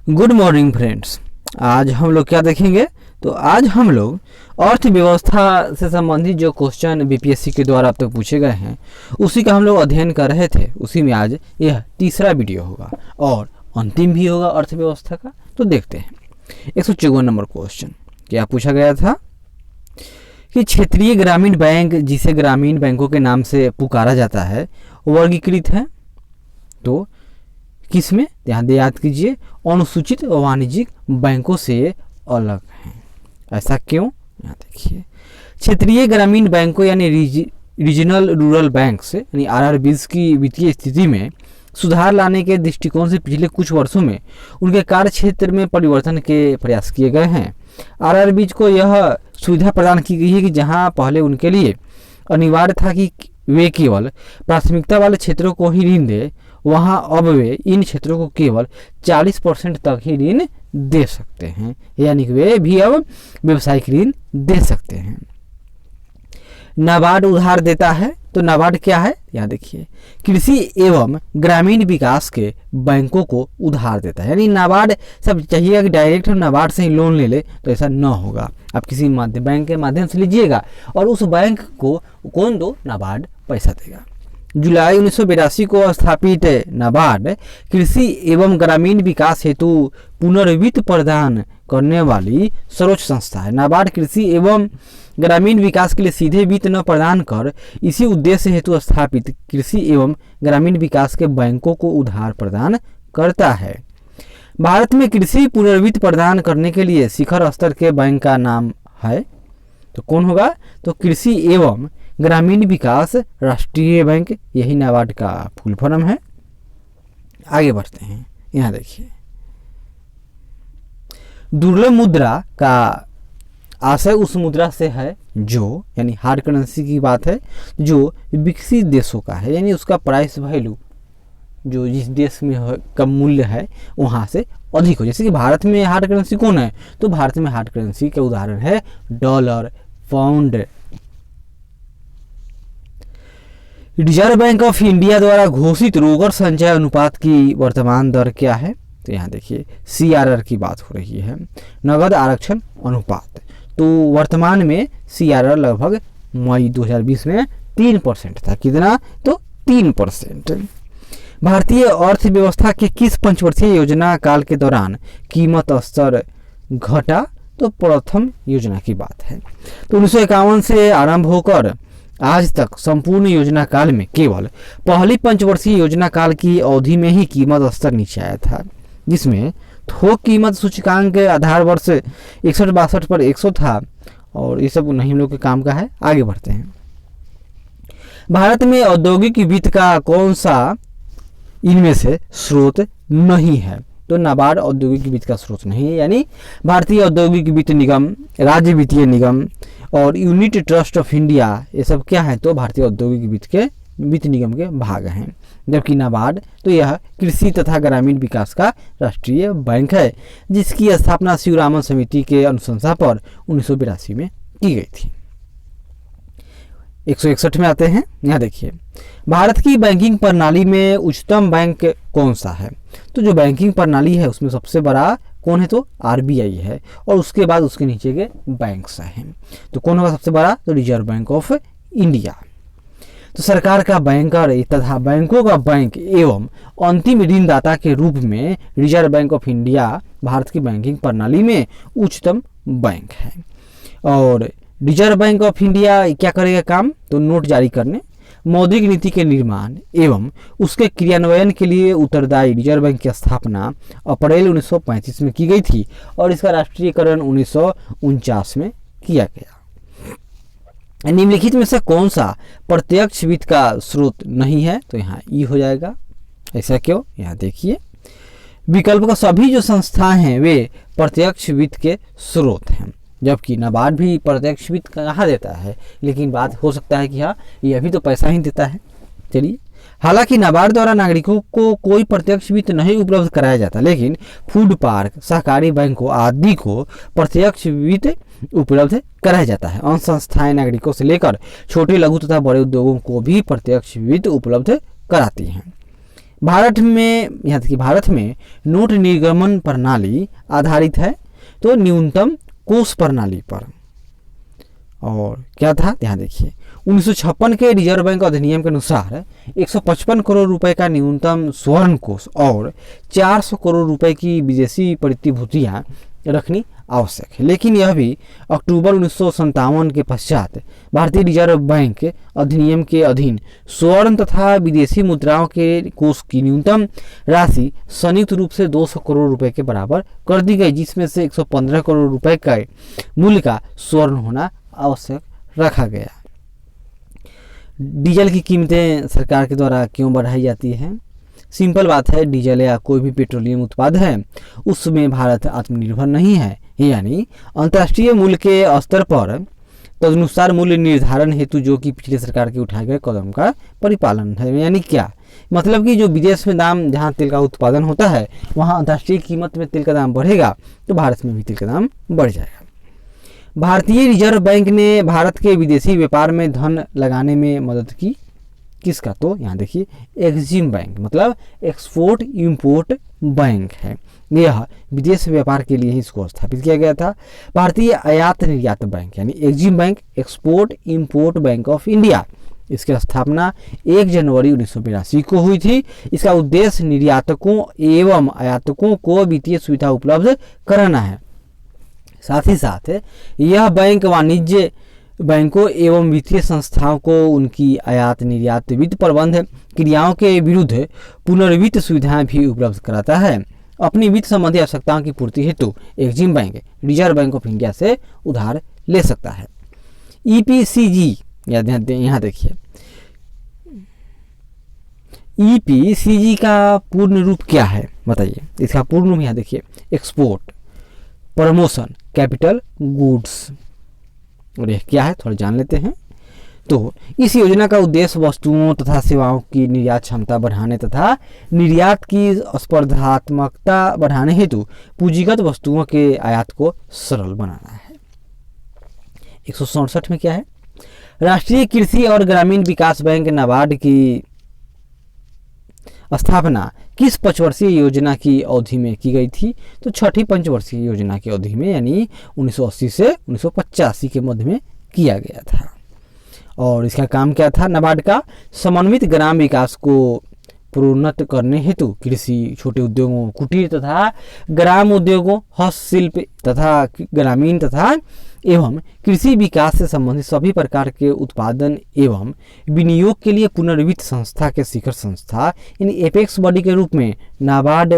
Good morning friends. आज हम लोग क्या देखेंगे? तो आज हम लोग अर्थव्यवस्था से संबंधित जो क्वेश्चन बीपीएससी के द्वारा अब तक पूछे गए हैं उसी का हम लोग अध्ययन कर रहे थे। उसी में आज यह तीसरा वीडियो होगा और अंतिम भी होगा अर्थव्यवस्था का। तो देखते हैं 154 नंबर क्वेश्चन क्या पूछा गया था कि क्षेत्रीय ग्रामीण बैंक, जिसे ग्रामीण बैंकों के नाम से पुकारा जाता है, वर्गीकृत है तो किस में? ध्यान दे, याद कीजिए, अनुसूचित वाणिज्यिक बैंकों से अलग हैं। ऐसा क्यों? यहाँ देखिए, क्षेत्रीय ग्रामीण बैंकों यानी रीजनल रूरल बैंक्स यानी आरआरबीज की वित्तीय स्थिति में सुधार लाने के दृष्टिकोण से पिछले कुछ वर्षों में उनके कार्य क्षेत्र में परिवर्तन के प्रयास किए गए हैं। आरआरबीज को यह सुविधा प्रदान की गई है कि जहां पहले उनके लिए अनिवार्य था कि वे केवल प्राथमिकता वाले क्षेत्रों को ही ऋण दे, वहां अब वे इन क्षेत्रों को केवल 40% तक ही ऋण दे सकते हैं, यानी कि वे भी अब व्यवसायिक ऋण दे सकते हैं। नाबार्ड उधार देता है तो नाबार्ड क्या है? यहाँ देखिए, कृषि एवं ग्रामीण विकास के बैंकों को उधार देता है। यानी नाबार्ड सब चाहिएगा कि डायरेक्ट हम नाबार्ड से ही लोन ले ले, तो ऐसा न होगा। आप किसी बैंक के माध्यम से लीजिएगा और उस बैंक को कौन दो? नाबार्ड पैसा देगा। जुलाई 1982 को स्थापित नाबार्ड कृषि एवं ग्रामीण विकास हेतु पुनर्वित्त प्रदान करने वाली सर्वोच्च संस्था है। नाबार्ड कृषि एवं ग्रामीण विकास के लिए सीधे वित्त न प्रदान कर इसी उद्देश्य हेतु स्थापित कृषि एवं ग्रामीण विकास के बैंकों को उधार प्रदान करता है। भारत में कृषि पुनर्वित्त प्रदान करने के लिए शिखर स्तर के बैंक का नाम है तो कौन होगा? तो कृषि एवं ग्रामीण विकास राष्ट्रीय बैंक, यही नाबार्ड का फुल फॉर्म है। आगे बढ़ते हैं। यहाँ देखिए, दुर्लभ मुद्रा का आशय उस मुद्रा से है जो, यानी हार्ड करेंसी की बात है, जो विकसित देशों का है, यानी उसका प्राइस वैल्यू जो जिस देश में का मूल्य है वहाँ से अधिक हो। जैसे कि भारत में हार्ड करेंसी कौन है? तो भारत में हार्ड करेंसी के उदाहरण है dollar, pound. Reserve bank of India द्वारा घोषित रोकड़ संचय अनुपात की वर्तमान दर क्या है? तो यहाँ देखिए, CRR की बात हो रही है, नगद आरक्षण अनुपात। तो वर्तमान में CRR लगभग मई 2020 में 3% था। कितना? तो 3%। भारतीय अर्थव्यवस्था के किस पंचवर्षीय योजना काल के दौरान कीमत स्तर घटा? तो प्रथम योजना की बात है। तो 1951 से आरंभ होकर आज तक संपूर्ण योजना काल में केवल पहली पंचवर्षीय योजना काल की अवधि में ही कीमत स्तर नीचे आया था, जिसमें थोक कीमत सूचकांक के आधार वर्ष 61-62 पर 100 था। और ये सब नहीं हम लोग के काम का है। आगे बढ़ते हैं। भारत में औद्योगिक वित्त का कौन सा इनमें से स्रोत नहीं है? तो नाबार्ड औद्योगिक वित्त का स्रोत नहीं है, यानी भारतीय औद्योगिक वित्त निगम, राज्य वित्तीय निगम और यूनिट ट्रस्ट ऑफ इंडिया, ये सब क्या है? तो भारतीय औद्योगिक वित्त निगम के भाग हैं। जबकि नाबार्ड तो यह कृषि तथा ग्रामीण विकास का राष्ट्रीय बैंक है, जिसकी स्थापना शिवरामन समिति के अनुशंसा पर 1982 में की गई थी। 161 में आते हैं। यहाँ देखिए, भारत की बैंकिंग प्रणाली में उच्चतम बैंक कौन सा है? तो जो बैंकिंग प्रणाली है उसमें सबसे बड़ा कौन है? तो RBI है, और उसके बाद उसके नीचे के बैंक्स हैं। तो कौन होगा सबसे बड़ा? तो रिजर्व बैंक ऑफ इंडिया। तो सरकार का बैंकर तथा बैंकों का बैंक एवं अंतिम ऋणदाता के रूप में reserve bank of India Bharat की बैंकिंग प्रणाली में उच्चतम बैंक है। और रिजर्व बैंक ऑफ इंडिया क्या करेगा काम? तो नोट जारी करने, मौद्रिक नीति के निर्माण एवं उसके क्रियान्वयन के लिए उत्तरदायी रिजर्व बैंक की स्थापना अप्रैल 1935 में की गई थी और इसका राष्ट्रीयकरण 1949 में किया गया। निम्नलिखित में से कौन सा प्रत्यक्ष वित्त का स्रोत नहीं है? तो यहाँ ई हो जाएगा। ऐसा क्यों? यहाँ देखिए, विकल्प का सभी जो संस्थाएं हैं वे प्रत्यक्ष वित्त के स्रोत हैं, जबकि नाबार्ड भी प्रत्यक्ष वित्त कहाँ देता है, लेकिन बात हो सकता है कि हाँ ये अभी तो पैसा ही देता है। चलिए, हालांकि नाबार्ड द्वारा नागरिकों को कोई प्रत्यक्ष वित्त नहीं उपलब्ध कराया जाता, लेकिन फूड पार्क, सहकारी बैंकों आदि को प्रत्यक्ष वित्त उपलब्ध कराया जाता है। अन्य संस्थाएं नागरिकों से लेकर छोटे, लघु तथा बड़े उद्योगों को भी प्रत्यक्ष वित्त उपलब्ध कराती हैं। भारत में, यहाँ देखिए, भारत में नोट निर्गमन प्रणाली आधारित है तो न्यूनतम कोष प्रणाली पर। और क्या था, ध्यान देखिए, 1956 के रिजर्व बैंक अधिनियम के अनुसार 155 करोड़ रुपए का न्यूनतम स्वर्ण कोष और 400 करोड़ रुपए की विदेशी प्रतिभूतियां रखनी आवश्यक है। लेकिन यह भी अक्टूबर 1957 के पश्चात भारतीय रिजर्व बैंक अधिनियम के अधीन स्वर्ण तथा विदेशी मुद्राओं के कोष की न्यूनतम राशि संयुक्त रूप से 200 करोड़ रुपए के बराबर कर दी गई, जिसमें से 115 करोड़ रुपए का मूल्य का स्वर्ण होना आवश्यक रखा गया। डीजल की कीमतें सरकार के द्वारा क्यों बढ़ाई जाती हैं? सिंपल बात है, डीजल या कोई भी पेट्रोलियम उत्पाद है उसमें भारत आत्मनिर्भर नहीं है, यानी अंतर्राष्ट्रीय मूल्य के स्तर पर तदनुसार मूल्य निर्धारण हेतु जो कि पिछले सरकार के उठाए गए कदम का परिपालन है। यानी क्या मतलब कि जो विदेश में दाम, जहां तेल का उत्पादन होता है वहां अंतर्राष्ट्रीय कीमत में तेल का दाम बढ़ेगा तो भारत में भी तेल का दाम बढ़ जाएगा। भारतीय रिजर्व बैंक ने भारत के विदेशी व्यापार में धन लगाने में मदद की, किसका? तो यहाँ देखिए, एक्जिम बैंक मतलब एक्सपोर्ट इंपोर्ट बैंक है। यह विदेश व्यापार के लिए ही इसको स्थापित किया गया था। भारतीय आयात निर्यात बैंक यानी EXIM bank, export import bank of India, इसकी स्थापना 1 जनवरी 1982 को हुई थी। इसका उद्देश्य निर्यातकों एवं आयातकों को वित्तीय सुविधा उपलब्ध कराना है। साथ ही साथ यह बैंक वाणिज्य बैंकों एवं वित्तीय संस्थाओं को उनकी आयात निर्यात वित्त प्रबंध क्रियाओं के विरुद्ध पुनर्वित्त सुविधाएं भी उपलब्ध कराता है। अपनी वित्त संबंधी आवश्यकताओं की पूर्ति हेतु EXIM bank reserve bank of India से उधार ले सकता है। ईपीसीजी, यहाँ देखिए, ईपीसीजी का पूर्ण रूप क्या है बताइए? इसका पूर्ण रूप यहाँ देखिए, एक्सपोर्ट प्रमोशन कैपिटल गुड्स। और यह क्या है थोड़ा जान लेते हैं। तो इस योजना का उद्देश्य वस्तुओं तथा सेवाओं की निर्यात क्षमता बढ़ाने तथा निर्यात की स्पर्धात्मकता बढ़ाने हेतु पूंजीगत वस्तुओं के आयात को सरल बनाना है। 167 में क्या है? राष्ट्रीय कृषि और ग्रामीण विकास बैंक नाबार्ड की स्थापना किस पंचवर्षीय योजना की अवधि में की गई थी? तो छठी पंचवर्षीय योजना की अवधि में, यानी 1980 से 1985 के मध्य में किया गया था। और इसका काम क्या था? नाबार्ड का समन्वित ग्राम विकास को प्रोन्नत करने हेतु कृषि, छोटे उद्योगों, कुटीर तथा ग्राम उद्योगों, हस्तशिल्प तथा ग्रामीण तथा एवं कृषि विकास से संबंधित सभी प्रकार के उत्पादन एवं विनियोग के लिए पुनर्वित्त संस्था के शिखर संस्था यानी एपेक्स बॉडी के रूप में नाबार्ड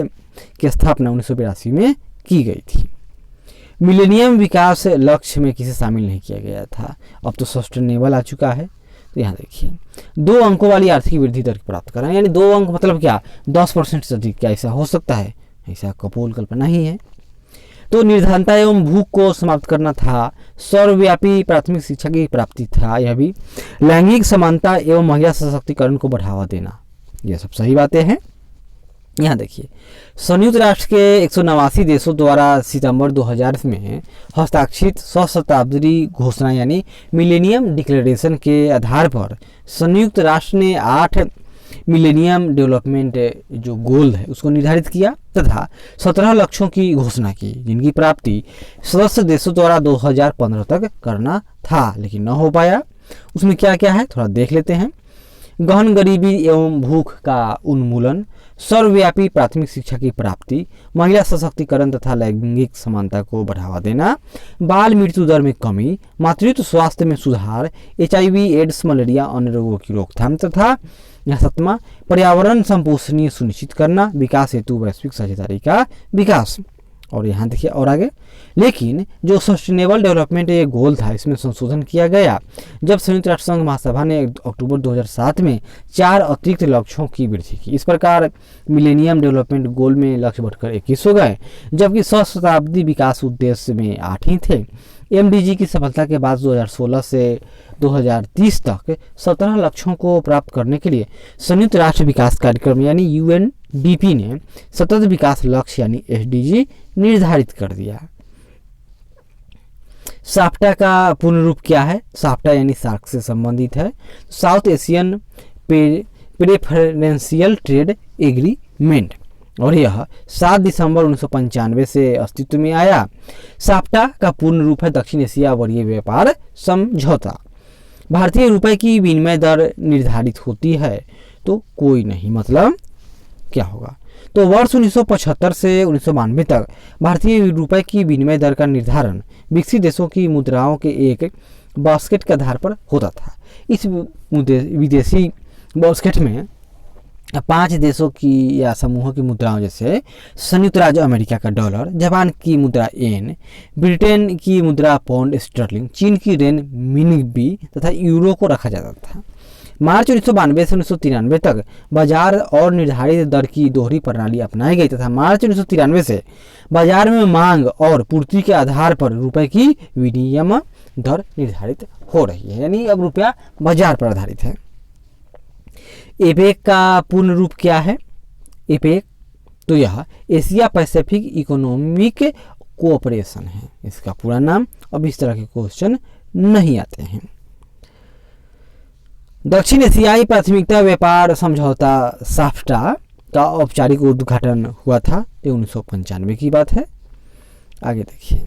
की स्थापना 1982 में की गई थी। मिलेनियम विकास लक्ष्य में किसे शामिल नहीं किया गया था? अब तो सस्टेनेबल आ चुका है। तो यहाँ देखिए, 2 अंकों वाली आर्थिक वृद्धि दर प्राप्त करना, यानी 2 अंक मतलब क्या? 10% से अधिक। क्या ऐसा हो सकता है? ऐसा कपोल कल्पना ही है। तो निर्धनता एवं भूख को समाप्त करना था। सर्वव्यापी प्राथमिक शिक्षा की प्राप्ति था। यह भी लैंगिक समानता एवं महिला सशक्तिकरण को बढ़ावा देना, यह सब सही बातें हैं। यहाँ देखिए, संयुक्त राष्ट्र के 189 देशों द्वारा सितंबर 2000 में हस्ताक्षरित सहस्त्राब्दी घोषणा यानी मिलेनियम डिक्लेरेशन के आधार पर संयुक्त राष्ट्र ने 8 मिलेनियम डेवलपमेंट जो गोल है उसको निर्धारित किया तथा 17 लक्ष्यों की घोषणा की, जिनकी प्राप्ति सदस्य देशों द्वारा 2015 तक करना था, लेकिन न हो पाया। उसमें क्या क्या है थोड़ा देख लेते हैं। गहन गरीबी एवं भूख का उन्मूलन, सर्वव्यापी प्राथमिक शिक्षा की प्राप्ति, महिला सशक्तिकरण तथा लैंगिक समानता को बढ़ावा देना, बाल मृत्यु दर में कमी, मातृत्व स्वास्थ्य में सुधार, HIV एड्स मलेरिया अन्य रोगों की रोकथाम तथा 7वां पर्यावरण संपोषणीय सुनिश्चित करना, विकास हेतु वैश्विक साझेदारी का विकास। और यहाँ देखिए और आगे, लेकिन जो सस्टेनेबल डेवलपमेंट ये गोल था इसमें संशोधन किया गया जब संयुक्त राष्ट्र संघ महासभा ने अक्टूबर 2007 में 4 अतिरिक्त लक्ष्यों की वृद्धि की। इस प्रकार मिलेनियम डेवलपमेंट गोल में लक्ष्य बढ़कर 21 हो गए, जबकि सहस्त्राब्दी विकास उद्देश्य में 8 ही थे। MDG की सफलता के बाद 2016 से 2030 तक 17 लक्ष्यों को प्राप्त करने के लिए संयुक्त राष्ट्र विकास कार्यक्रम यानी UNDP ने सतत विकास लक्ष्य यानी SDG निर्धारित कर दिया। साप्टा का पूर्ण रूप क्या है? साप्टा यानी सार्क से संबंधित है। South Asian preferential trade agreement और यह 7 दिसंबर 1995 से अस्तित्व में आया। साफ्टा का पूर्ण रूप है दक्षिण एशिया वरीय व्यापार समझौता। भारतीय रुपए की विनिमय दर निर्धारित होती है तो कोई नहीं, मतलब क्या होगा। तो वर्ष 1975 से 1992 तक भारतीय रुपए की विनिमय दर का निर्धारण विकसित देशों की मुद्राओं के एक बास्केट के आधार पर होता था। इस विदेशी बास्केट में 5 देशों की या समूहों की मुद्राओं जैसे संयुक्त राज्य अमेरिका का डॉलर, जापान की मुद्रा येन, ब्रिटेन की मुद्रा पाउंड स्टर्लिंग, चीन की रेन मिनबी तथा यूरो को रखा जाता था। मार्च 1992 से 1993 तक बाजार और निर्धारित दर की दोहरी प्रणाली अपनाई गई तथा मार्च 1993 से बाजार में मांग और पूर्ति के आधार पर रुपए की विनिमय दर निर्धारित हो रही है, यानी अब रुपया बाजार पर आधारित है। एपेक का पूर्ण रूप क्या है? एपेक तो यह एशिया पैसिफिक इकोनॉमिक कोऑपरेशन है, इसका पूरा नाम। अब इस तरह के क्वेश्चन नहीं आते हैं। दक्षिण एशियाई प्राथमिकता व्यापार समझौता साफ्टा का औपचारिक उद्घाटन हुआ था, ये 1995 की बात है। आगे देखिए,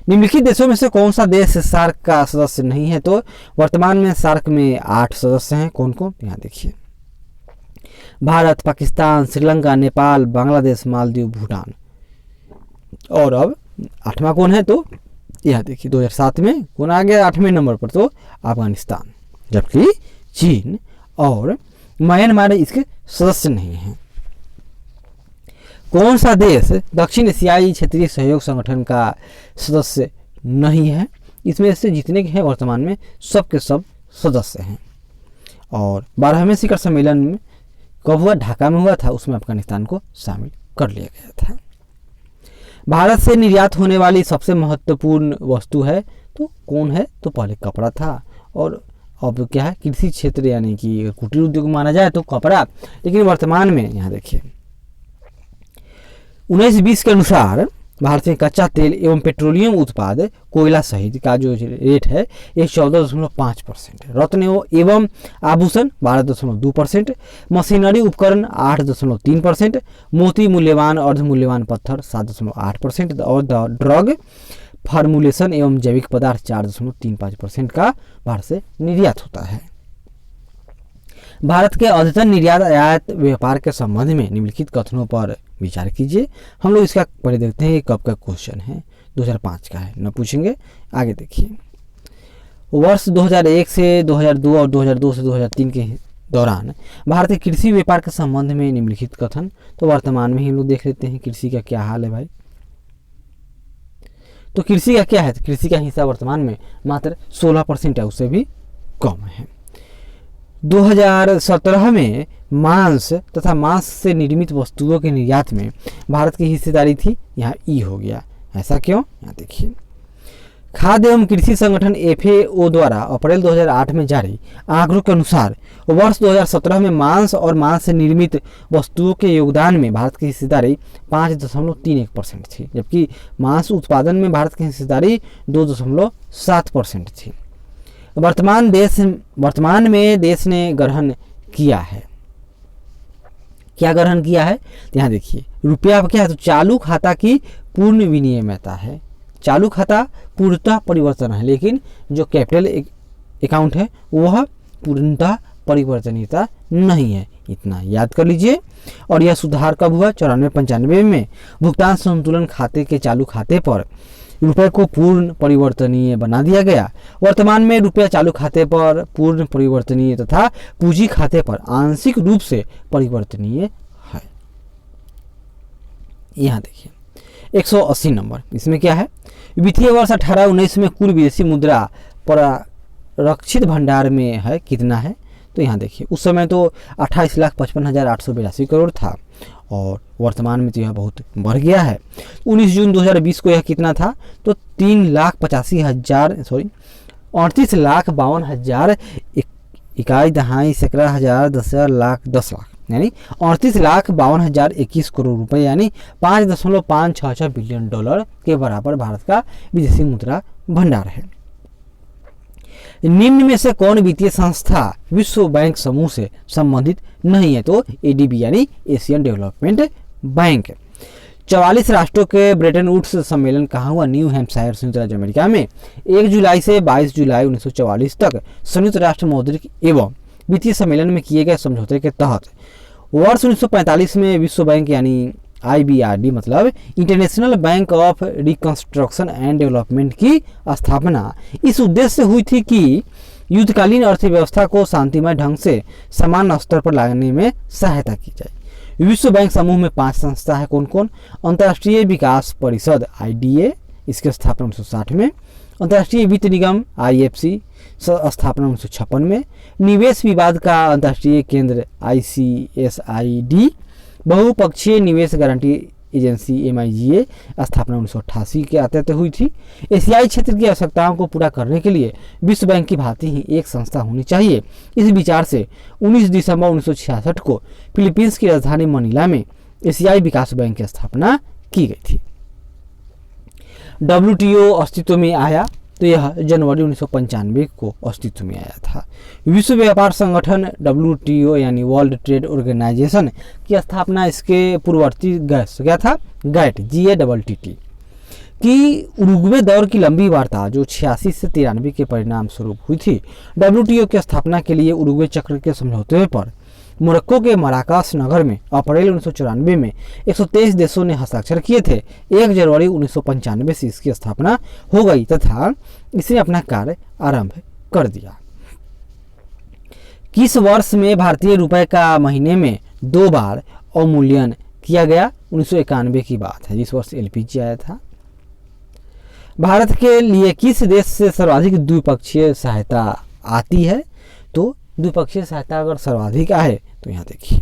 निम्नलिखित देशों में से कौन सा देश सार्क का सदस्य नहीं है? तो वर्तमान में सार्क में 8 सदस्य हैं। कौन कौन? यहाँ देखिए, भारत, पाकिस्तान, श्रीलंका, नेपाल, बांग्लादेश, मालदीव, भूटान। और अब 8वां कौन है? तो यहाँ देखिए 2007 में कौन आ गया 8वें नंबर पर? तो अफगानिस्तान, जबकि चीन और म्यांमार इसके सदस्य नहीं हैं। कौन सा देश दक्षिण एशियाई क्षेत्रीय सहयोग संगठन का सदस्य नहीं है? इसमें से जितने के हैं वर्तमान में सब के सब सदस्य हैं। और 12वें शिखर सम्मेलन में कब हुआ? ढाका में हुआ था, उसमें अफगानिस्तान को शामिल कर लिया गया था। भारत से निर्यात होने वाली सबसे महत्वपूर्ण वस्तु है तो कौन है? तो पहले कपड़ा था और अब क्या है? कृषि क्षेत्र, यानी कि कुटीर उद्योग माना जाए तो कपड़ा। लेकिन वर्तमान में यहाँ देखिए 19-20 के अनुसार भारत में कच्चा तेल एवं पेट्रोलियम उत्पाद कोयला सहित का जो रेट है ये 14.5% है। रत्न एवं आभूषण 12.2%, मशीनरी उपकरण 8.3%, मोती मूल्यवान अर्धमूल्यवान पत्थर 7.8% और ड्रग फार्मूलेशन एवं जैविक पदार्थ 4.35% का भारत से निर्यात होता है। भारत के अद्यतन निर्यात आयात व्यापार के संबंध में निम्नलिखित कथनों पर विचार कीजिए। हम लोग इसका पहले देखते हैं ये कब का क्वेश्चन है, 2005 का है, न पूछेंगे। आगे देखिए, वर्ष 2001 से 2002 और 2002 से 2003 के दौरान भारत के कृषि व्यापार के संबंध में निम्नलिखित कथन। तो वर्तमान में ही हम लोग देख लेते हैं कृषि का क्या हाल है भाई। तो कृषि का क्या है? तो कृषि का हिस्सा वर्तमान में मात्र 16% है, उससे भी कम है। 2017 में मांस तथा मांस से निर्मित वस्तुओं के निर्यात में भारत की हिस्सेदारी थी, यहाँ ई हो गया। ऐसा क्यों? यहाँ देखिए, खाद्य एवं कृषि संगठन FAO द्वारा अप्रैल 2008 में जारी आंकड़ों के अनुसार वर्ष 2017 में मांस और मांस से निर्मित वस्तुओं के योगदान में भारत की हिस्सेदारी 5.31% थी, जबकि मांस उत्पादन में भारत की हिस्सेदारी 2.7% थी। वर्तमान में देश ने ग्रहण किया है। क्या ग्रहण किया है? यहाँ देखिए, रुपया क्या है? तो चालू खाता की पूर्ण विनियमितता है। चालू खाता पूर्णतः परिवर्तन है, लेकिन जो कैपिटल अकाउंट है वह पूर्णतः परिवर्तनीयता नहीं है, इतना याद कर लीजिए। और यह सुधार कब हुआ? 94-95 में भुगतान संतुलन खाते के चालू खाते पर रुपये को पूर्ण परिवर्तनीय बना दिया गया। वर्तमान में रुपया चालू खाते पर पूर्ण परिवर्तनीय तथा पूंजी खाते पर आंशिक रूप से परिवर्तनीय है। यहाँ देखिए 180 नंबर, इसमें क्या है? वित्तीय वर्ष 18-19 में कुल विदेशी मुद्रा परक्षित भंडार में है कितना है? तो यहाँ देखिए, उस समय तो 28,55,882 करोड़ था और वर्तमान में तो यह बहुत बढ़ गया है। 19 जून 2020 को यह कितना था? तो 38,52,000 इकाई दहाई सैकड़ा हजार 10,000 लाख 10 लाख यानी 38,52,021 करोड़ रुपए यानी 5.566 बिलियन डॉलर के बराबर भारत का विदेशी मुद्रा भंडार है। निम्न में से कौन वित्तीय संस्था विश्व बैंक समूह से संबंधित नहीं है? तो एडीबी यानी एशियन डेवलपमेंट बैंक। 44 राष्ट्रों के ब्रेटन वुड्स सम्मेलन कहाँ हुआ? न्यू हैम्पशायर, संयुक्त राज्य अमेरिका में 1 जुलाई से 22 जुलाई 1944 तक संयुक्त राष्ट्र मौद्रिक एवं वित्तीय सम्मेलन में किए गए समझौते के तहत वर्ष 1945 में विश्व बैंक यानी IBRD मतलब international bank of reconstruction and development की स्थापना इस उद्देश्य से हुई थी कि युद्धकालीन अर्थव्यवस्था को शांतिमय ढंग से समान स्तर पर लाने में सहायता की जाए। विश्व बैंक समूह में 5 संस्था है। कौन कौन? अंतर्राष्ट्रीय विकास परिषद IDA, इसकी स्थापना 1960 में। अंतर्राष्ट्रीय वित्त निगम IFC, स्थापना 1956 में। निवेश विवाद का अंतर्राष्ट्रीय केंद्र ICSID। बहुपक्षीय निवेश गारंटी एजेंसी MIGA, स्थापना 1988 के तहत हुई थी। एशियाई क्षेत्र की आवश्यकताओं को पूरा करने के लिए विश्व बैंक की भांति ही एक संस्था होनी चाहिए। इस विचार से 19 दिसंबर 1966 को फिलीपींस की राजधानी मनीला में एशियाई विकास बैंक की स्थापना की गई थी। WTO अस्तित्व में आया तो यह जनवरी 1995 को अस्तित्व में आया था। विश्व व्यापार संगठन WTO यानी वर्ल्ड ट्रेड ऑर्गेनाइजेशन की स्थापना इसके पूर्ववर्ती क्या था? GATT GATT की उरुग्वे दौर की लंबी वार्ता जो 86 से 93 के परिणाम स्वरूप हुई थी। WTO की स्थापना के लिए उरुग्वे चक्र के समझौते पर मोरक्को के मराकस नगर में अप्रैल 1994 में 123 देशों ने हस्ताक्षर किए थे। 1 जनवरी 1995 से इसकी स्थापना हो गई तथा इसने अपना कार्य आरंभ कर दिया। किस वर्ष में भारतीय रुपए का महीने में 2 बार अवमूल्यन किया गया? 1991 की बात है, जिस वर्ष LPG आया था। भारत के लिए किस देश से सर्वाधिक द्विपक्षीय सहायता आती है? तो द्विपक्षीय सहायता अगर सर्वाधिक आए तो यहाँ देखिए,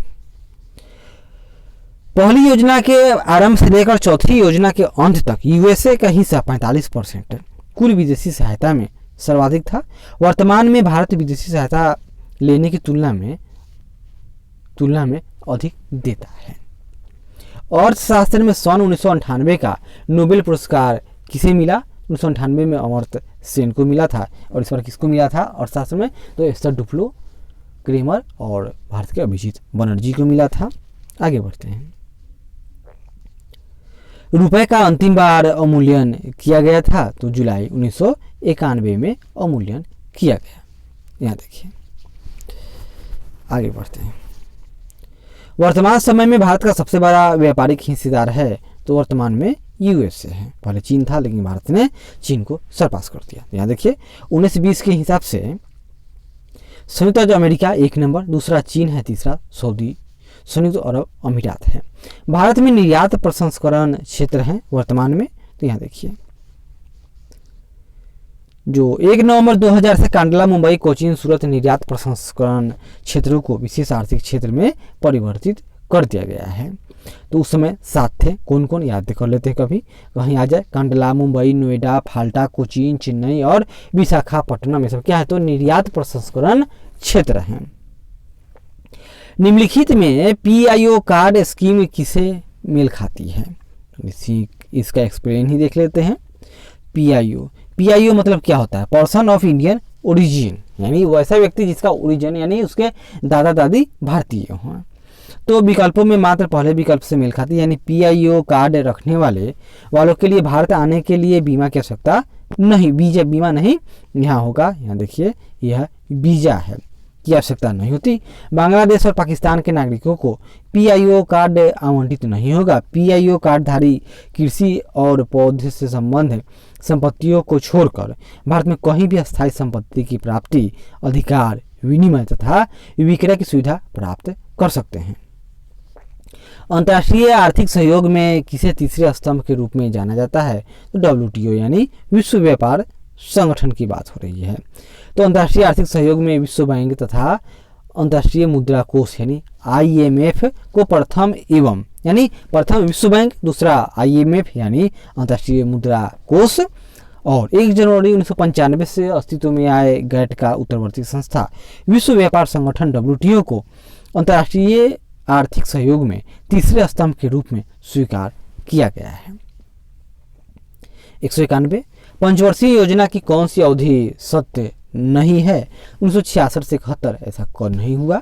पहली योजना के आरंभ से लेकर चौथी योजना के अंत तक USA का हिस्सा 45% कुल विदेशी सहायता में सर्वाधिक था। वर्तमान में भारत विदेशी सहायता लेने की तुलना में अधिक देता है। अर्थशास्त्र में सन 1998 का नोबेल पुरस्कार किसे मिला? 1998 में अमर्त्य सेन को मिला था। और इस बार किसको मिला था अर्थशास्त्र में? तो एस्टर डुफ्लो, क्रेमर और भारत के अभिजीत बनर्जी को मिला था। आगे बढ़ते हैं। रुपए का अंतिम बार अवमूल्यन किया गया था तो जुलाई 1991 में अवमूल्यन किया गया। यहाँ देखिए, आगे बढ़ते हैं। वर्तमान समय में भारत का सबसे बड़ा व्यापारिक हिस्सेदार है तो वर्तमान में USA है। पहले चीन था लेकिन भारत ने चीन को सरपास कर दिया। यहाँ देखिए 19-20 के हिसाब से संयुक्त राज्य अमेरिका 1 नंबर, दूसरा चीन है, तीसरा संयुक्त अरब अमीरात है। भारत में निर्यात प्रसंस्करण क्षेत्र है वर्तमान में। तो यहाँ देखिए जो 1 नवंबर 2000 से कांडला, मुंबई, कोचीन, सूरत निर्यात प्रसंस्करण क्षेत्रों को विशेष आर्थिक क्षेत्र में परिवर्तित कर दिया गया है। तो उस समय 7 थे। कौन कौन याद कर लेते हैं, कभी कहीं आ जाए। कांडला, मुंबई, नोएडा, फाल्टा, कोचीन, चेन्नई और विशाखापट्टनम, ये सब क्या है? तो निर्यात प्रसंस्करण क्षेत्र हैं। निम्नलिखित में PIO कार्ड स्कीम किसे मेल खाती है? इसका एक्सप्लेन ही देख लेते हैं। PIO मतलब क्या होता है? पर्सन ऑफ इंडियन ओरिजिन, यानी वैसा व्यक्ति जिसका ओरिजिन यानी उसके दादा दादी भारतीय हों। तो विकल्पों में मात्र पहले विकल्प से मेल खाती है, यानी PIO कार्ड रखने वालों के लिए भारत आने के लिए बीमा की आवश्यकता नहीं। बीमा नहीं यहाँ होगा। यहाँ देखिए यह वीजा है की आवश्यकता नहीं होती। बांग्लादेश और पाकिस्तान के नागरिकों को PIO कार्ड आवंटित नहीं होगा। PIO कार्डधारी कृषि और पौधे से संबंध संपत्तियों को छोड़कर भारत में कहीं भी अस्थायी संपत्ति की प्राप्ति, अधिकार, विनिमय तथा विक्रय की सुविधा प्राप्त कर सकते हैं। अंतर्राष्ट्रीय आर्थिक सहयोग में किसे तीसरे स्तंभ के रूप में जाना जाता है? तो WTO यानी विश्व व्यापार संगठन की बात हो रही है। तो अंतर्राष्ट्रीय आर्थिक सहयोग में विश्व बैंक तथा अंतर्राष्ट्रीय मुद्रा कोष यानी IMF को प्रथम विश्व बैंक, दूसरा IMF यानी अंतर्राष्ट्रीय मुद्रा कोष, और 1 जनवरी 1995 से अस्तित्व में आए GATT का उत्तरवर्ती संस्था विश्व व्यापार संगठन WTO को अंतर्राष्ट्रीय आर्थिक सहयोग में तीसरे स्तंभ के रूप में स्वीकार किया गया है। 191 पंचवर्षीय योजना की कौन सी अवधि सत्य नहीं है। 1966 से 71 ऐसा कौन नहीं हुआ,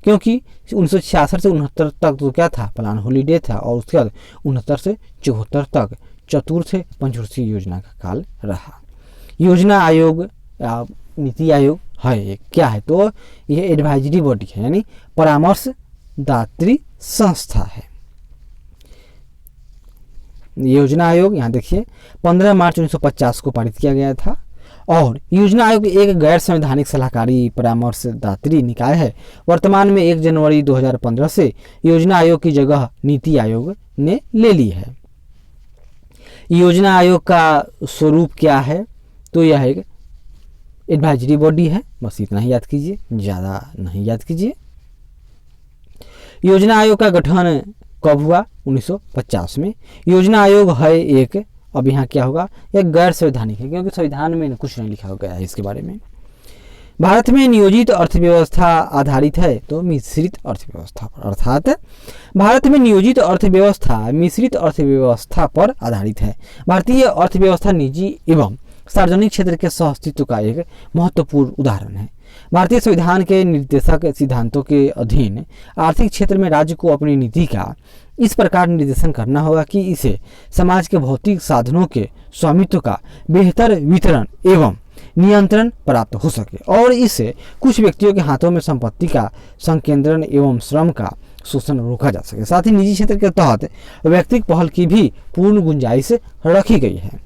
क्योंकि 1966 से 69 तक तो क्या था, प्लान हॉलीडे था, और उसके बाद 69 से 74 तक चतुर्थ पंचवर्षीय योजना का काल रहा। योजना आयोग या नीति आयोग है ये क्या है, तो यह एडवाइजरी बॉडी है, यानी परामर्शदात्री संस्था है। योजना आयोग यहाँ देखिए 15 मार्च 1950 को पारित किया गया था, और योजना आयोग एक गैर संवैधानिक सलाहकारी परामर्शदात्री निकाय है। वर्तमान में 1 जनवरी 2015 से योजना आयोग की जगह नीति आयोग ने ले ली है। योजना आयोग का स्वरूप क्या है, तो यह एक एडवाइजरी बॉडी है, बस इतना ही याद कीजिए, ज़्यादा नहीं याद कीजिए। योजना आयोग का गठन कब हुआ, 1950 में। योजना आयोग है एक, अब यहाँ क्या होगा, यह गैर संवैधानिक है, क्योंकि संविधान में कुछ नहीं लिखा गया है इसके बारे में। भारत में नियोजित अर्थव्यवस्था आधारित है, तो मिश्रित अर्थव्यवस्था पर, अर्थात भारत में नियोजित अर्थव्यवस्था मिश्रित अर्थव्यवस्था पर आधारित है। भारतीय अर्थव्यवस्था निजी एवं सार्वजनिक क्षेत्र के सहअस्तित्व का एक महत्वपूर्ण उदाहरण है। भारतीय संविधान के निर्देशक सिद्धांतों के अधीन आर्थिक क्षेत्र में राज्य को अपनी नीति का इस प्रकार निर्देशन करना होगा कि इसे समाज के भौतिक साधनों के स्वामित्व का बेहतर वितरण एवं नियंत्रण प्राप्त हो सके, और इससे कुछ व्यक्तियों के हाथों में संपत्ति का संकेंद्रण एवं श्रम का शोषण रोका जा सके। साथ ही निजी क्षेत्र के तहत व्यक्तिगत पहल की भी पूर्ण गुंजाइश रखी गई है।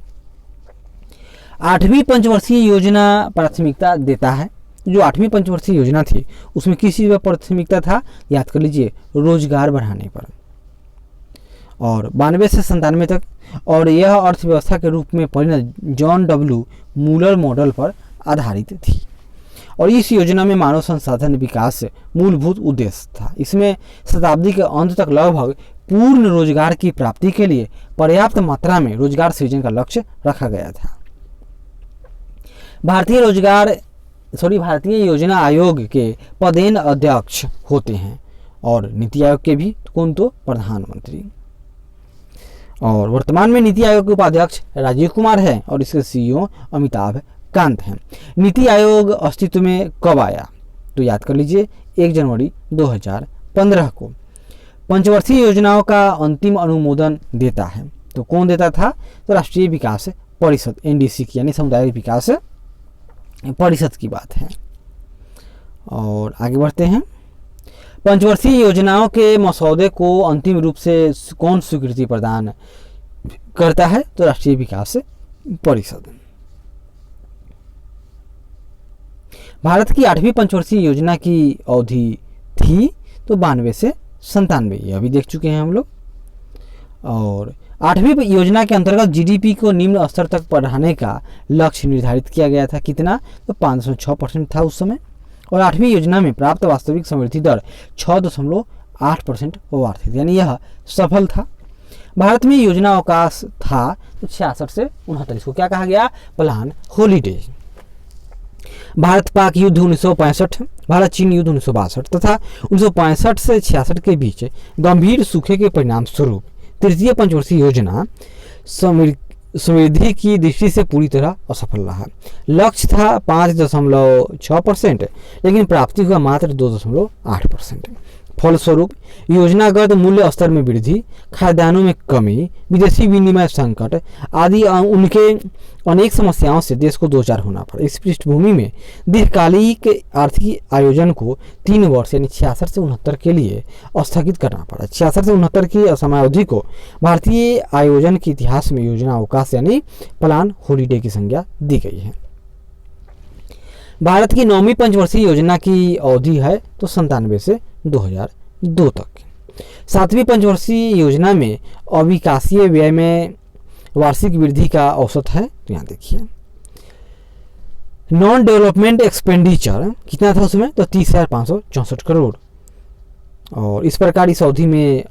8वीं पंचवर्षीय योजना प्राथमिकता देता है। जो 8वीं पंचवर्षीय योजना थी उसमें किस चीज़ पर प्राथमिकता था, याद कर लीजिए, रोजगार बढ़ाने पर, और 92 से 97 तक, और यह अर्थव्यवस्था के रूप में परिणत जॉन डब्ल्यू मूलर मॉडल पर आधारित थी। और इस योजना में मानव संसाधन विकास मूलभूत उद्देश्य था। इसमें शताब्दी के अंत तक लगभग पूर्ण रोजगार की प्राप्ति के लिए पर्याप्त मात्रा में रोजगार सृजन का लक्ष्य रखा गया था। भारतीय योजना आयोग के पदेन अध्यक्ष होते हैं, और नीति आयोग के भी कौन, तो प्रधानमंत्री। और वर्तमान में नीति आयोग के उपाध्यक्ष राजीव कुमार है, और इसके सीईओ अमिताभ कांत हैं। नीति आयोग अस्तित्व में कब आया, तो याद कर लीजिए 1 जनवरी 2015 को। पंचवर्षीय योजनाओं का अंतिम अनुमोदन देता है, तो कौन देता था, तो राष्ट्रीय विकास परिषद, एनडीसी की, यानी समुदाय विकास परिषद की बात है। और आगे बढ़ते हैं। पंचवर्षीय योजनाओं के मसौदे को अंतिम रूप से कौन स्वीकृति प्रदान करता है, तो राष्ट्रीय विकास परिषद। भारत की 8वीं पंचवर्षीय योजना की अवधि थी तो 92 से 97, यह भी देख चुके हैं हम लोग। और 8वीं योजना के अंतर्गत जीडीपी को निम्न स्तर तक बढ़ाने का लक्ष्य निर्धारित किया गया था। कितना, तो 506% था उस समय। और 8वीं योजना में प्राप्त वास्तविक समृद्धि दर 6.8% हुआ थी, यानी यह सफल था। भारत में योजना अवकाश था तो 66 से 69, इसको क्या कहा गया, प्लान हॉलीडे। भारत पाक युद्ध 1965, भारत चीन युद्ध 1962 तथा 1965 से 66 के बीच गंभीर सूखे के परिणाम स्वरूप तृतीय पंचवर्षीय योजना समृद्धि की दृष्टि से पूरी तरह असफल रहा। लक्ष्य था 5.6%, लेकिन प्राप्ति हुआ मात्र 2.8%। फलस्वरूप योजनागत मूल्य स्तर में वृद्धि, खाद्यान्नों में कमी, विदेशी विनिमय संकट आदि उनके अनेक समस्याओं से देश को दो चार होना पड़ा। इस पृष्ठभूमि में दीर्घकालिक आर्थिक आयोजन को 3 वर्ष यानी 66 से 69 के लिए स्थगित करना पड़ा। 66 से 69 की समयावधि को भारतीय आयोजन के इतिहास में योजना अवकाश यानी प्लान हॉलीडे की संज्ञा दी गई है। भारत की 9वीं पंचवर्षीय योजना की अवधि है तो 97 से 2002 तक। 7वीं पंचवर्षीय योजना में अविकासीय व्यय में वार्षिक वृद्धि का औसत है, तो यहाँ देखिए नॉन डेवलपमेंट एक्सपेंडिचर कितना था उसमें, तो 30,564 करोड़। और इस प्रकार इस अवधि में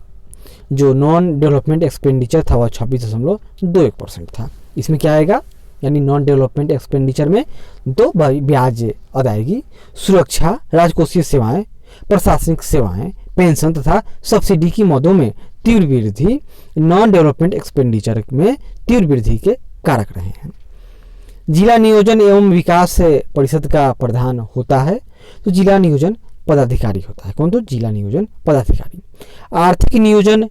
जो नॉन डेवलपमेंट एक्सपेंडिचर था वह 26.21% था। इसमें क्या आएगा, यानी नॉन डेवलपमेंट एक्सपेंडिचर में 2 ब्याज अदायगी, सुरक्षा, राजकोषीय सेवाएं, प्रशासनिक सेवाएं, पेंशन तथा सब्सिडी की मदों में तीव्र वृद्धि नॉन डेवलपमेंट एक्सपेंडिचर में तीव्र वृद्धि के कारक रहे हैं। जिला नियोजन एवं विकास परिषद का प्रधान होता है तो जिला नियोजन पदाधिकारी होता है। कौन? तो जिला नियोजन पदाधिकारी। आर्थिक नियोजन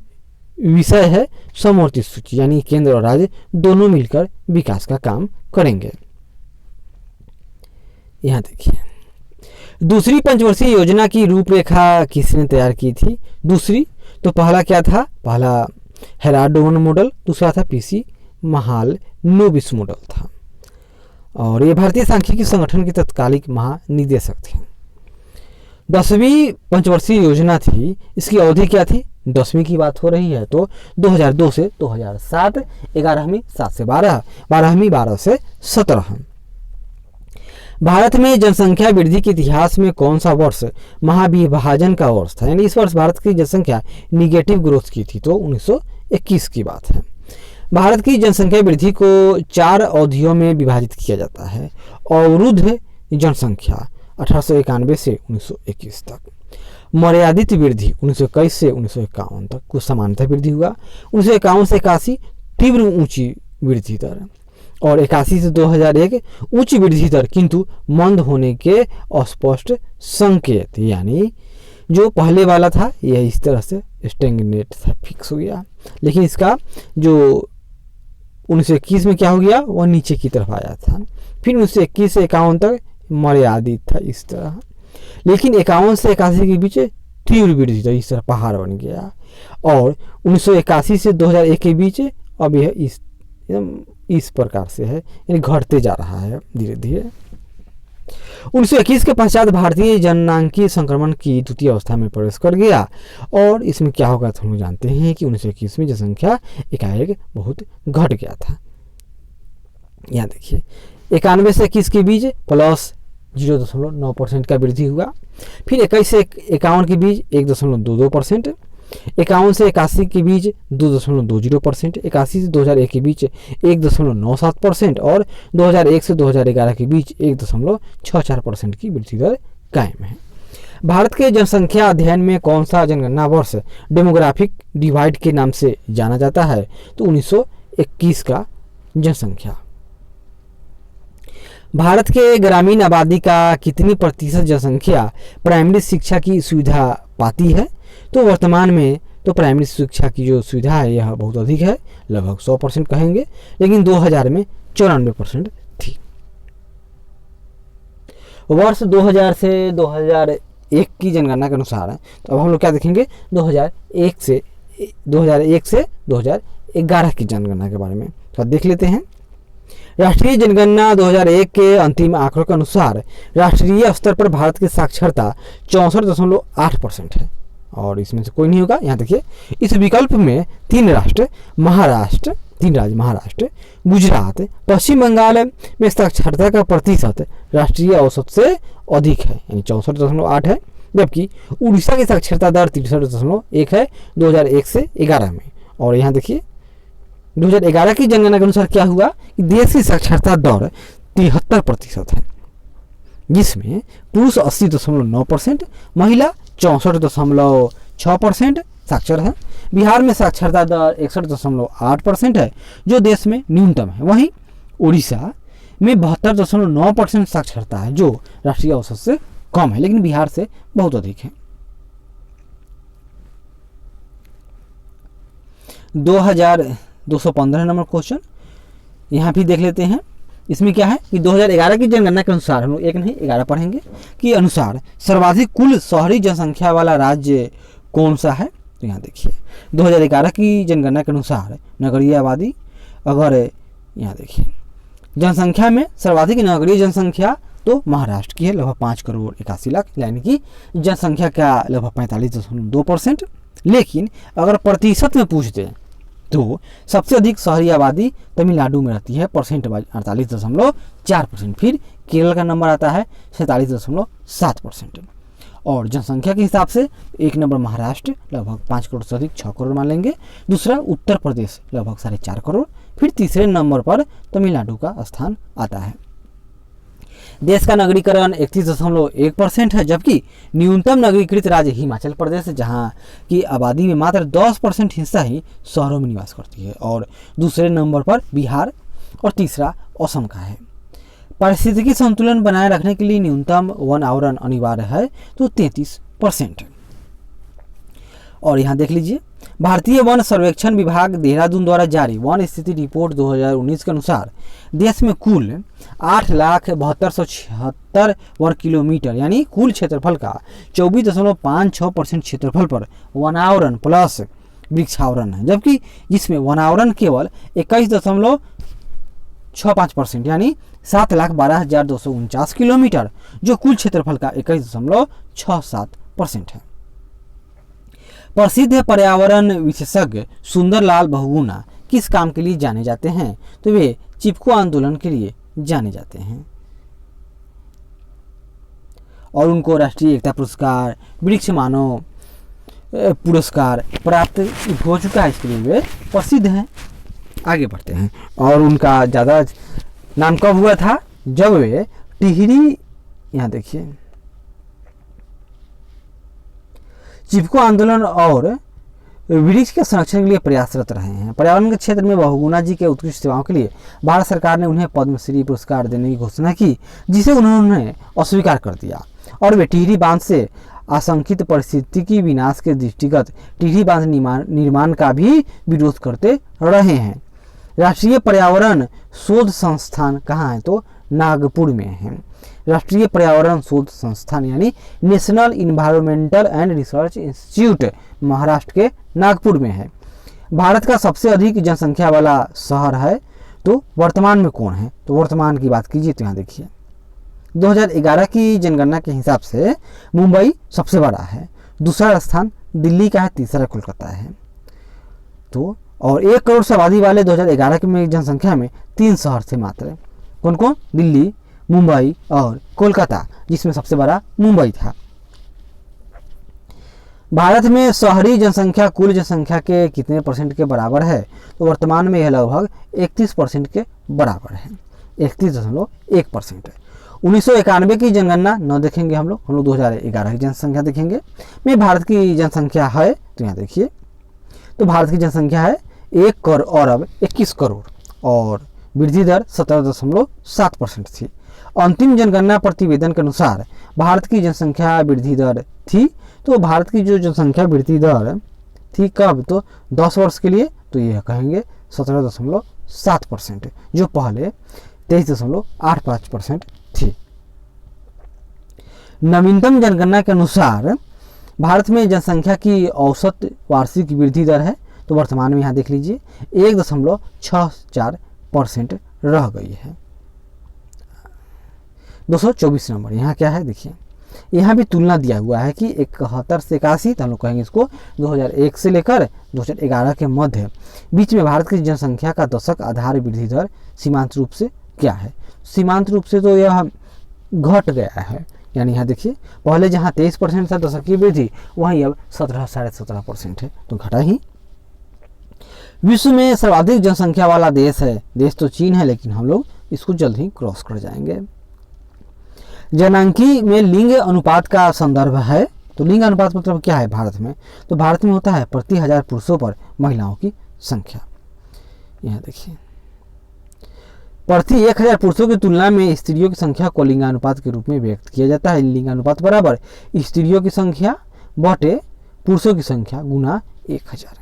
विषय है समवर्ती सूची, यानी केंद्र और राज्य दोनों मिलकर विकास का काम करेंगे। यहां देखिए, दूसरी पंचवर्षीय योजना की रूपरेखा किसने तैयार की थी? दूसरी तो पहला क्या था? पहला हेराडोन मॉडल, दूसरा था पीसी महालनोबिस मॉडल था। और ये भारतीय सांख्यिकी संगठन के तत्कालिक महानिदेशक थे। 10वीं पंचवर्षीय योजना थी, इसकी अवधि क्या थी? 10वीं की बात हो रही है तो 2002 से 2007, 11वीं 7 से 12, 12वीं 12 से 17। भारत में जनसंख्या वृद्धि के इतिहास में कौन सा वर्ष महाविभाजन का वर्ष था? यानी इस वर्ष भारत की जनसंख्या निगेटिव ग्रोथ की थी तो 1921 की बात है। भारत की जनसंख्या वृद्धि को 4 अवधियों में विभाजित किया जाता है। अवरुद्ध जनसंख्या 1891 से 1921 तक, मर्यादित वृद्धि 1921 से 1951 तक, कुछ समानता वृद्धि हुआ, 1951 से 81 तीव्र ऊंची वृद्धि दर, और 81 से 2001 उच्च वृद्धि दर किंतु मंद होने के अस्पष्ट संकेत। यानी जो पहले वाला था यह इस तरह से स्टैग्नेट था, फिक्स हो गया, लेकिन इसका जो 1921 में क्या हो गया, वह नीचे की तरफ आया था। फिर 1921 से 51 तक मर्यादित था इस तरह, लेकिन 51 से 81 के बीच तीव्र वृद्धि था, इस तरह पहाड़ बन गया। और 1981 से 2001 के बीच अब यह इस प्रकार से है, यानी घटते जा रहा है धीरे धीरे। 1921 के पश्चात भारतीय जननांकीय संक्रमण की द्वितीय अवस्था में प्रवेश कर गया, और इसमें क्या होगा तो हम लोग जानते हैं कि 1921 में जनसंख्या एकाएक बहुत घट गया था। यहाँ देखिए, 91 से 21 के बीच प्लस 0.9% का वृद्धि हुआ। फिर 21 से 51 के बीच 1.22%, 51 से 81 के बीच 2.20%, 81 से 2001 के बीच 1.97% और 2001 से 2011 के बीच 1.64% की वृद्धि दर कायम है। भारत के जनसंख्या अध्ययन में कौन सा जनगणना वर्ष डेमोग्राफिक डिवाइड के नाम से जाना जाता है? तो 1921 का जनसंख्या। भारत के ग्रामीण आबादी का कितनी प्रतिशत जनसंख्या प्राइमरी शिक्षा की सुविधा पाती है? तो वर्तमान में तो प्राइमरी शिक्षा की जो सुविधा है यह बहुत अधिक है, लगभग 100% कहेंगे, लेकिन 2000 में 94% थी। वर्ष 2000 से 2001 की जनगणना के अनुसार है, तो अब हम लोग क्या देखेंगे 2001 से 2011 की जनगणना के बारे में तो देख लेते हैं। राष्ट्रीय जनगणना 2001 के अंतिम आंकड़ों के अनुसार राष्ट्रीय स्तर पर भारत की साक्षरता 64.8% है, और इसमें से कोई नहीं होगा। यहाँ देखिए, इस विकल्प में 3 राज्य महाराष्ट्र, गुजरात, पश्चिम बंगाल में साक्षरता का प्रतिशत राष्ट्रीय औसत से अधिक है, यानी 64.8 है, जबकि उड़ीसा की साक्षरता दर 63.1 है 2001 से 11 में। और यहाँ देखिए 2011 की जनगणना के अनुसार क्या हुआ कि देश की साक्षरता दर 73% है, जिसमें पुरुष 80.9%, महिला 64.6% साक्षर है। बिहार में साक्षरता दर 61.8% है, जो देश में न्यूनतम है। वहीं उड़ीसा में 72.9% साक्षरता है, जो राष्ट्रीय औसत से कम है, लेकिन बिहार से बहुत अधिक है। 2215 नंबर क्वेश्चन यहाँ भी देख लेते हैं। इसमें क्या है कि 2011 की जनगणना के अनुसार, हम लोग 1 नहीं 11 पढ़ेंगे, कि अनुसार सर्वाधिक कुल शहरी जनसंख्या वाला राज्य कौन सा है? तो यहाँ देखिए 2011 की जनगणना के अनुसार नगरीय आबादी, अगर यहाँ देखिए जनसंख्या में सर्वाधिक नगरीय जनसंख्या तो महाराष्ट्र की है, लगभग 5,81,00,000, यानी कि जनसंख्या का लगभग 45.2%। लेकिन अगर प्रतिशत में पूछ दें तो सबसे अधिक शहरी आबादी तमिलनाडु में रहती है, परसेंट 48.4%। फिर केरल का नंबर आता है 47.7%। और जनसंख्या के हिसाब से 1 नंबर महाराष्ट्र लगभग 5 करोड़ से अधिक, 6 करोड़ मान लेंगे। दूसरा उत्तर प्रदेश लगभग 4.5 करोड़। फिर तीसरे नंबर पर तमिलनाडु का स्थान आता है। देश का नगरीकरण 31.1% है, जबकि न्यूनतम नगरीकृत राज्य हिमाचल प्रदेश है, जहां की आबादी में मात्र 10% हिस्सा ही शहरों में निवास करती है। और दूसरे नंबर पर बिहार और तीसरा असम का है। पारिस्थितिकी संतुलन बनाए रखने के लिए न्यूनतम वन आवरण अनिवार्य है, तो 33%। और यहाँ देख लीजिए, भारतीय वन सर्वेक्षण विभाग देहरादून द्वारा जारी वन स्थिति रिपोर्ट 2019 के अनुसार देश में कुल 8,72,76 वर्ग किलोमीटर यानी कुल क्षेत्रफल का 24.56% क्षेत्रफल पर वनावरण प्लस वृक्षावरण है, जबकि जिसमें वनावरण केवल 21.65% यानी 7,12,249 किलोमीटर, जो कुल क्षेत्रफल का 21.67% है। प्रसिद्ध पर्यावरण विशेषज्ञ सुंदरलाल बहुगुणा किस काम के लिए जाने जाते हैं? तो वे चिपको आंदोलन के लिए जाने जाते हैं और उनको राष्ट्रीय एकता पुरस्कार, वृक्ष मानव पुरस्कार प्राप्त हो चुका है, इसके लिए वे प्रसिद्ध हैं। आगे बढ़ते हैं। और उनका ज़्यादा नाम कब हुआ था? जब वे टिहरी, यहाँ देखिए, चिपको आंदोलन और वृक्ष के संरक्षण के लिए प्रयासरत रहे हैं। पर्यावरण के क्षेत्र में बहुगुणा जी के उत्कृष्ट सेवाओं के लिए भारत सरकार ने उन्हें पद्मश्री पुरस्कार देने की घोषणा की, जिसे उन्होंने अस्वीकार कर दिया और वे टिहरी बांध से आशंकित पारिस्थितिकी विनाश के दृष्टिगत टिहरी बांध निर्माण का भी विरोध करते रहे हैं। राष्ट्रीय पर्यावरण शोध संस्थान कहाँ है? तो नागपुर में है। राष्ट्रीय पर्यावरण शोध संस्थान यानी national environmental and research institute Maharashtra के नागपुर में है। भारत का सबसे अधिक जनसंख्या वाला शहर है, तो वर्तमान में कौन है? तो वर्तमान की बात कीजिए तो यहाँ देखिए, 2011 की जनगणना के हिसाब से मुंबई सबसे बड़ा है, दूसरा स्थान दिल्ली का है, तीसरा कोलकाता है। तो और 1 करोड़ से आबादी वाले 2011 में जनसंख्या में 3 शहर थे मात्र। कौन कौन? दिल्ली, मुंबई और कोलकाता, जिसमें सबसे बड़ा मुंबई था। भारत में शहरी जनसंख्या कुल जनसंख्या के कितने परसेंट के बराबर है? तो वर्तमान में यह लगभग 31% के बराबर है, 31.1% है। 1991 की जनगणना न देखेंगे हम लोग 2011 की जनसंख्या देखेंगे। में भारत की जनसंख्या है, तो यहाँ देखिए, तो भारत की जनसंख्या है 1,21 करोड़ और वृद्धि दर 17.7% थी। अंतिम जनगणना प्रतिवेदन के अनुसार भारत की जनसंख्या वृद्धि दर थी, तो भारत की जो जनसंख्या वृद्धि दर थी कब? तो 10 वर्ष के लिए, तो यह कहेंगे 17.7%, जो पहले 23.85% थी। नवीनतम जनगणना के अनुसार भारत में जनसंख्या की औसत वार्षिक वृद्धि दर है, तो वर्तमान में यहाँ देख लीजिए 1.64% रह गई है। 224 नंबर यहाँ क्या है? देखिए, यहाँ भी तुलना दिया हुआ है कि 71 से 81, तो हम लोग कहेंगे इसको 2001 से लेकर 2011 के मध्य बीच में भारत की जनसंख्या का दशक आधार वृद्धि दर सीमांत रूप से क्या है? सीमांत रूप से तो यह घट गया है, यानी यहाँ देखिए, पहले जहाँ 23% था दशक की वृद्धि, वहीं अब 17.5% है, तो घटा ही। विश्व में सर्वाधिक जनसंख्या वाला देश है, देश तो चीन है, लेकिन हम लोग इसको जल्द ही क्रॉस कर जाएंगे। जनसांख्यिकी में लिंग अनुपात का संदर्भ है, तो लिंग अनुपात मतलब क्या है भारत में? तो भारत में होता है प्रति 1000 पुरुषों पर महिलाओं की संख्या। यहाँ देखिए, प्रति 1000 पुरुषों की तुलना में स्त्रियों की संख्या को लिंगानुपात के रूप में व्यक्त किया जाता है। लिंगानुपात बराबर स्त्रियों की संख्या बटे पुरुषों की संख्या गुना 1000।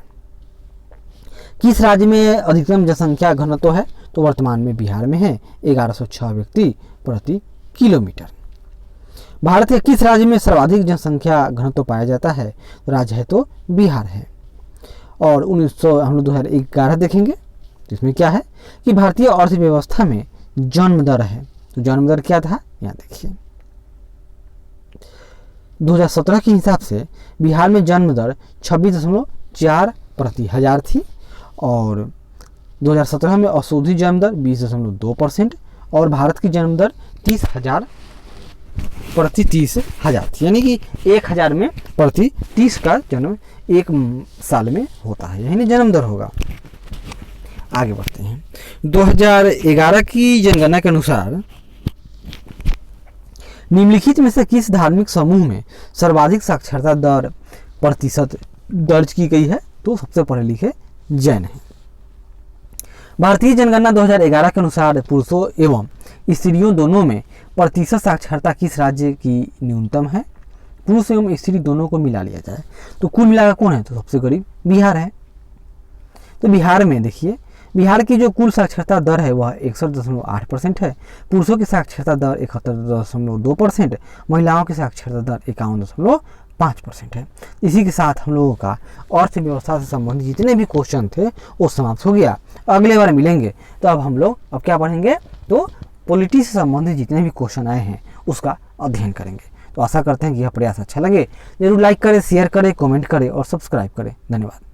किस राज्य में अधिकतम जनसंख्या घनत्व है? तो वर्तमान में बिहार में है, 1106 व्यक्ति प्रति किलोमीटर। भारत के किस राज्य में सर्वाधिक जनसंख्या घनत्व पाया जाता है? तो राज्य है तो बिहार है। और 2011 देखेंगे, तो इसमें क्या है कि भारतीय अर्थव्यवस्था में जन्म दर है, तो जन्म दर क्या था? यहाँ देखिए, 2017 के हिसाब से बिहार में जन्म दर 26.4 प्रति 1000 थी और 2017 में औषधि जन्म दर 20.2% और भारत की जन्म दर 30,000 प्रति 30,000 थी, यानी कि 1000 में प्रति 30 का जन्म एक साल में होता है, यही जन्म दर होगा। आगे बढ़ते हैं। 2011 की जनगणना के अनुसार निम्नलिखित में से किस धार्मिक समूह में सर्वाधिक साक्षरता दर प्रतिशत दर्ज की गई है? तो सबसे पढ़े लिखे जैन हैं। भारतीय जनगणना 2011 के अनुसार पुरुषों एवं स्त्रियों दोनों में प्रतिशत साक्षरता किस राज्य की न्यूनतम है? पुरुष एवं स्त्री दोनों को मिला लिया जाए तो कुल मिलाकर कौन है? तो सबसे करीब बिहार है। तो बिहार में देखिए, बिहार की जो कुल साक्षरता दर है वह 61.8% है। पुरुषों की साक्षरता दर 71.2%, महिलाओं की साक्षरता दर 51.5% है। इसी के साथ हम लोगों का अर्थव्यवस्था से संबंधित जितने भी क्वेश्चन थे वो समाप्त हो गया। अगले बार मिलेंगे तो अब हम लोग क्या पढ़ेंगे? तो पॉलिटी से संबंधित जितने भी क्वेश्चन आए हैं उसका अध्ययन करेंगे। तो आशा करते हैं कि यह प्रयास अच्छा लगे। जरूर लाइक करें, शेयर करें, कमेंट करें और सब्सक्राइब करें। धन्यवाद।